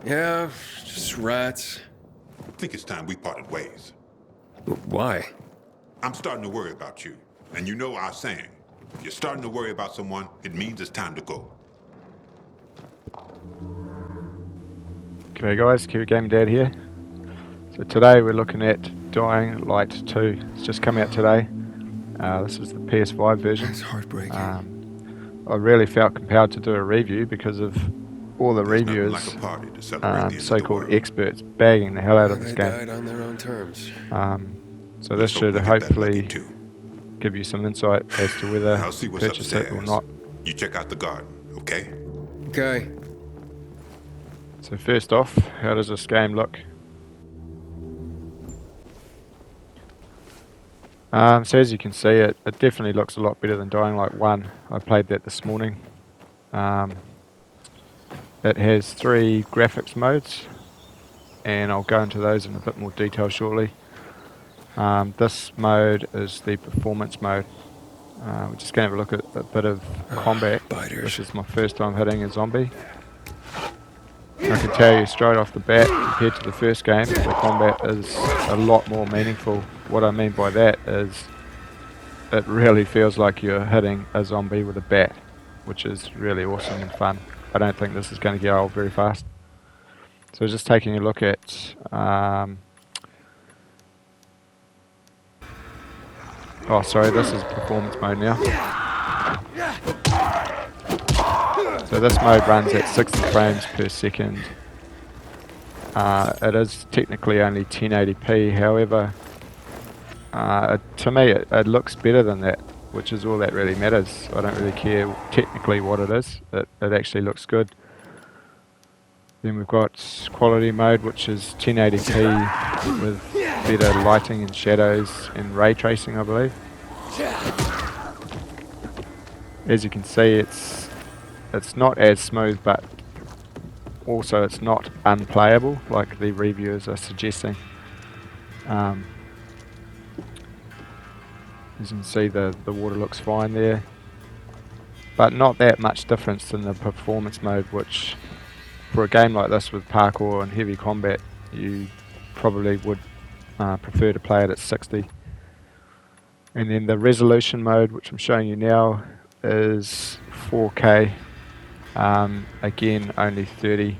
Yeah, just rats. I think it's time we parted ways. Why? I'm starting to worry about you. And you know our saying. If you're starting to worry about someone, it means it's time to go. Okay guys, KiwiGamerDad here. So today we're looking at Dying Light 2. It's just come out today. This is the PS5 version. It's heartbreaking. I really felt compelled to do a review because of all the There's nothing reviewers, like a party to celebrate the end of the so-called world. experts, bagging the hell out of They this game. died on their own terms. So this Let's hope should we get that lucky hopefully too. give you some insight as to whether I'll see what's purchase it or upstairs. not. You check out the garden, okay? Okay. So first off, how does this game look? So as you can see, it definitely looks a lot better than Dying Light 1. I played that this morning. It has 3 graphics modes, and I'll go into those in a bit more detail shortly. This mode is the performance mode. We're just going to have a look at a bit of combat. This is my first time hitting a zombie. I can tell you straight off the bat, compared to the first game, the combat is a lot more meaningful. What I mean by that is it really feels like you're hitting a zombie with a bat, which is really awesome and fun. I don't think this is going to get old very fast. So just taking a look at oh sorry, this is performance mode now. So this mode runs at 60 frames per second. It is technically only 1080p, however, to me it looks better than that, which is all that really matters. I don't really care technically what it is, it actually looks good. Then we've got quality mode, which is 1080p with better lighting and shadows and ray tracing, I believe. As you can see, it's not as smooth, but also it's not unplayable like the reviewers are suggesting. As you can see, the water looks fine there, but not that much difference in the performance mode, which for a game like this with parkour and heavy combat you probably would prefer to play it at 60. And then the resolution mode, which I'm showing you now, is 4K. Again, only 30.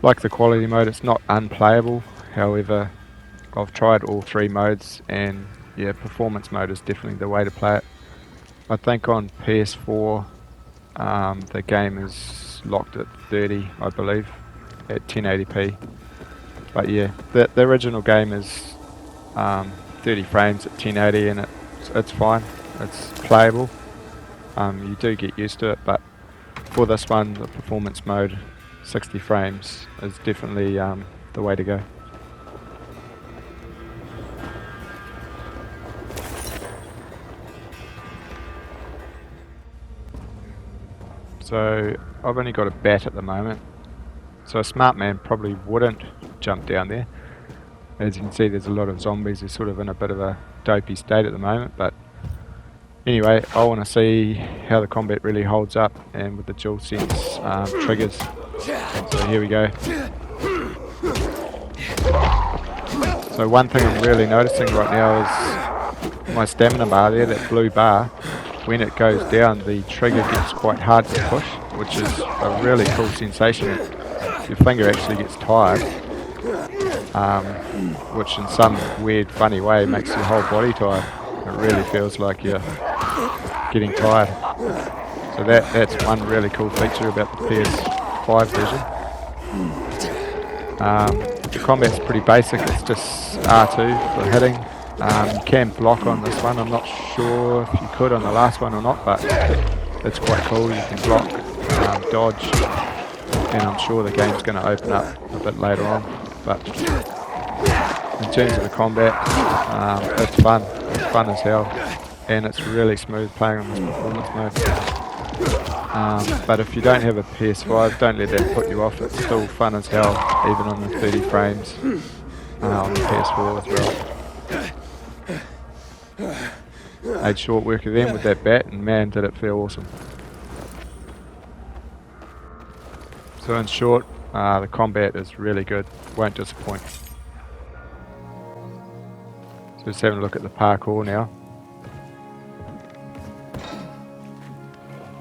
Like the quality mode, it's not unplayable. However, I've tried all 3 modes, and yeah, performance mode is definitely the way to play it. I think on PS4 the game is locked at 30, I believe, at 1080p. But yeah, the original game is 30 frames at 1080, and it's fine. It's playable. You do get used to it, but for this one, the performance mode, 60 frames is definitely the way to go. So I've only got a bat at the moment, so a smart man probably wouldn't jump down there. As you can see, there's a lot of zombies. They're sort of in a bit of a dopey state at the moment, but anyway, I want to see how the combat really holds up, and with the dual sense triggers. So here we go. So one thing I'm really noticing right now is my stamina bar there, that blue bar. When it goes down, the trigger gets quite hard to push, which is a really cool sensation. Your finger actually gets tired, which in some weird funny way makes your whole body tired. It really feels like you're getting tired. So that's one really cool feature about the PS5 version. The combat's pretty basic, it's just R2 for hitting. You can block on this one. I'm not sure if you could on the last one or not, but it's quite cool. You can block, dodge, and I'm sure the game's going to open up a bit later on. But in terms of the combat, it's fun. It's fun as hell, and it's really smooth playing on this performance mode. But if you don't have a PS5, don't let that put you off. It's still fun as hell, even on the 30 frames on the PS4 as well. Made short work of them with that bat, and man, did it feel awesome. So in short, The combat is really good, won't disappoint. So just having a look at the parkour now.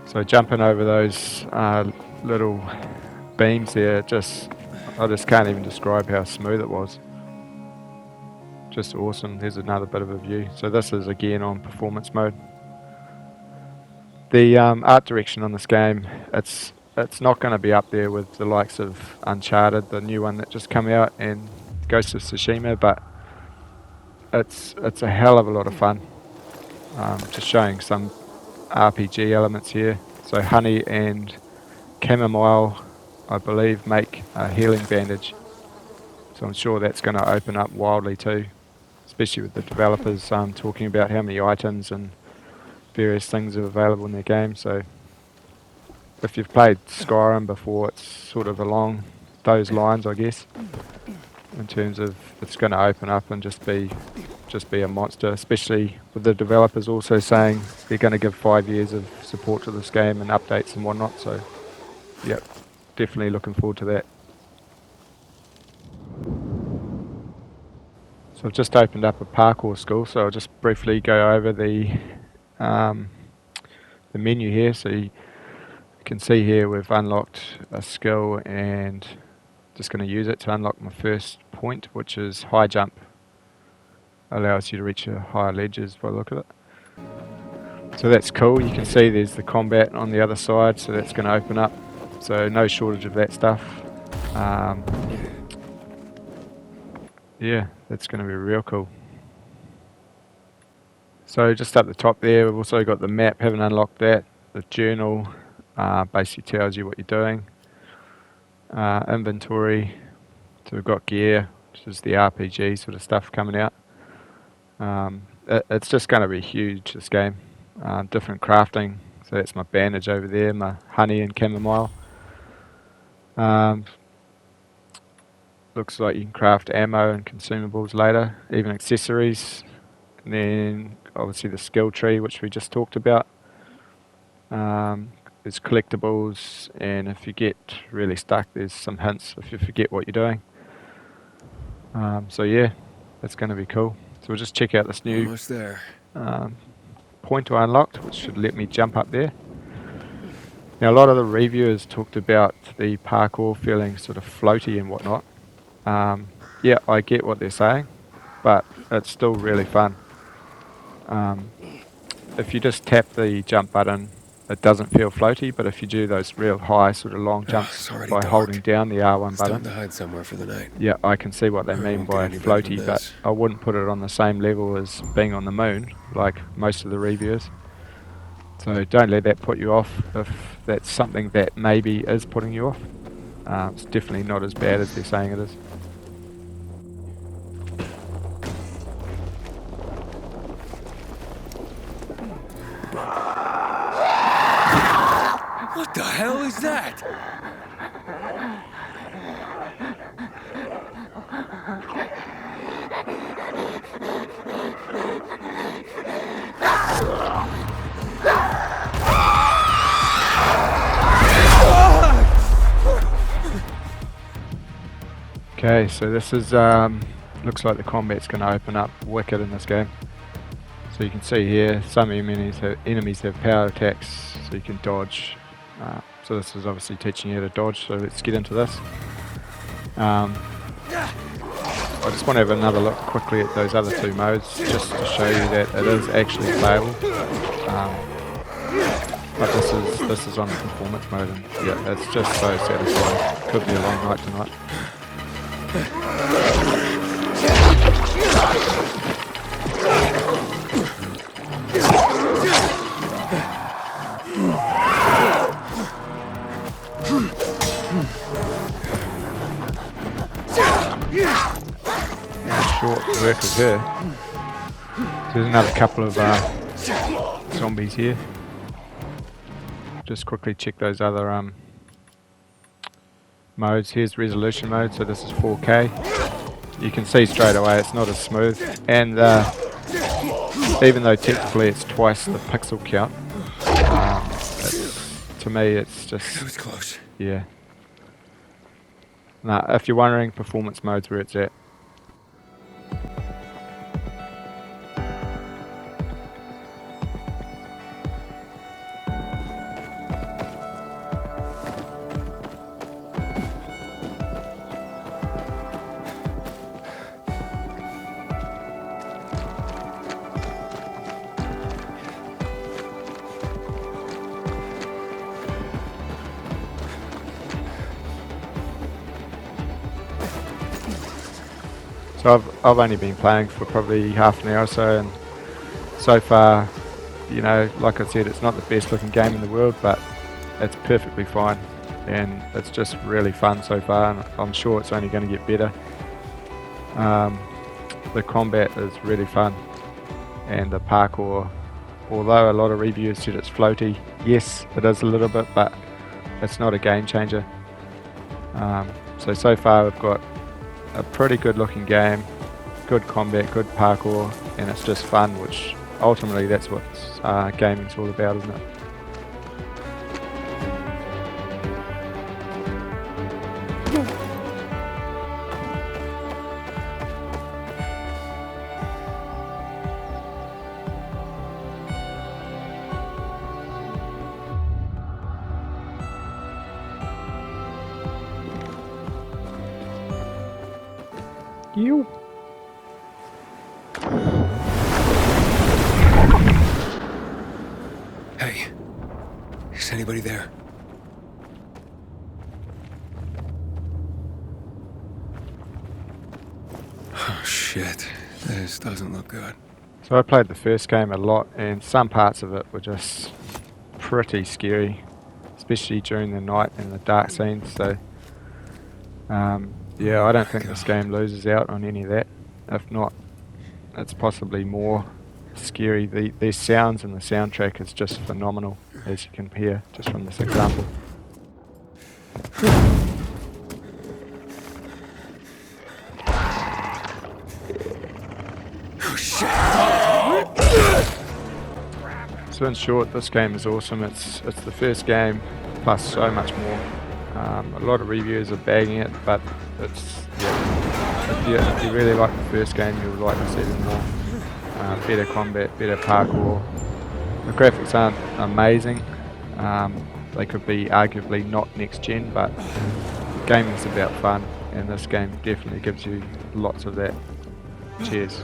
So jumping over those little beams there, I just can't even describe how smooth it was. Just awesome. There's another bit of a view. So this is again on performance mode. The art direction on this game, it's not going to be up there with the likes of Uncharted, the new one that just came out, and Ghost of Tsushima, but it's a hell of a lot of fun. Just showing some RPG elements here. So honey and chamomile, I believe, make a healing bandage. So I'm sure that's going to open up wildly too, especially with the developers talking about how many items and various things are available in their game. So if you've played Skyrim before, it's sort of along those lines, I guess, in terms of it's going to open up and just be a monster, especially with the developers also saying they're going to give 5 years of support to this game and updates and whatnot. So yep, definitely looking forward to that. So I've just opened up a parkour school, so I'll just briefly go over the menu here. So you can see here we've unlocked a skill, and just going to use it to unlock my first point, which is high jump. Allows you to reach higher ledges by the look of it. So that's cool. You can see there's the combat on the other side, so that's going to open up. So no shortage of that stuff. Yeah, that's going to be real cool. So just up the top there, we've also got the map, haven't unlocked that. The journal basically tells you what you're doing. Inventory, so we've got gear, which is the RPG sort of stuff coming out. It's just going to be huge, this game. Different crafting, so that's my bandage over there, my honey and chamomile. Looks like you can craft ammo and consumables later, even accessories. And then obviously the skill tree, which we just talked about. There's collectibles, and if you get really stuck, there's some hints if you forget what you're doing. So yeah, that's going to be cool. So we'll just check out this new Almost there. point I unlocked, which should let me jump up there. Now a lot of the reviewers talked about the parkour feeling sort of floaty and whatnot. Yeah, I get what they're saying, but it's still really fun. If you just tap the jump button, it doesn't feel floaty, but if you do those real high sort of long jumps by holding down the R1 It's time button, to hide somewhere for the night. yeah, I can see what they mean won't by get any better than floaty, but this. I wouldn't put it on the same level as being on the moon, like most of the reviewers. So don't let that put you off if that's something that maybe is putting you off. It's definitely not as bad as they're saying it is. What the hell is that? Okay, so this is looks like the combat's going to open up wicked in this game. So you can see here some enemies have power attacks, so you can dodge. So this is obviously teaching you how to dodge, so let's get into this. I just want to have another look quickly at those other two modes, just to show you that it is actually playable. But this is on the performance mode, and yeah, it's just so satisfying. Could be a long night tonight. Short work of her. So there's another couple of zombies here. Just quickly check those other modes. Here's resolution mode, so this is 4K. You can see straight away it's not as smooth, and even though technically it's twice the pixel count, to me it's just, That was close. yeah. Nah, if you're wondering, performance mode's where it's at. So I've only been playing for probably half an hour or so, and so far, you know, like I said, it's not the best looking game in the world, but it's perfectly fine, and it's just really fun so far, and I'm sure it's only going to get better. The combat is really fun, and the parkour, although a lot of reviewers said it's floaty, yes, it is a little bit, but it's not a game changer. So far we've got a pretty good looking game, good combat, good parkour, and it's just fun, which ultimately that's what gaming's all about, isn't it? You. Hey, is anybody there? Oh shit, this doesn't look good. So I played the first game a lot, and some parts of it were just pretty scary, especially during the night and the dark scenes. So yeah, I don't think this game loses out on any of that. If not, it's possibly more scary. The sounds and the soundtrack is just phenomenal, as you can hear just from this example. Oh shit! So in short, this game is awesome. It's the first game plus so much more. A lot of reviewers are bagging it, but it's, yeah, if you really like the first game, you'll like this even more. Better combat, better parkour. The graphics aren't amazing. They could be arguably not next gen, but gaming's about fun, and this game definitely gives you lots of that. Cheers.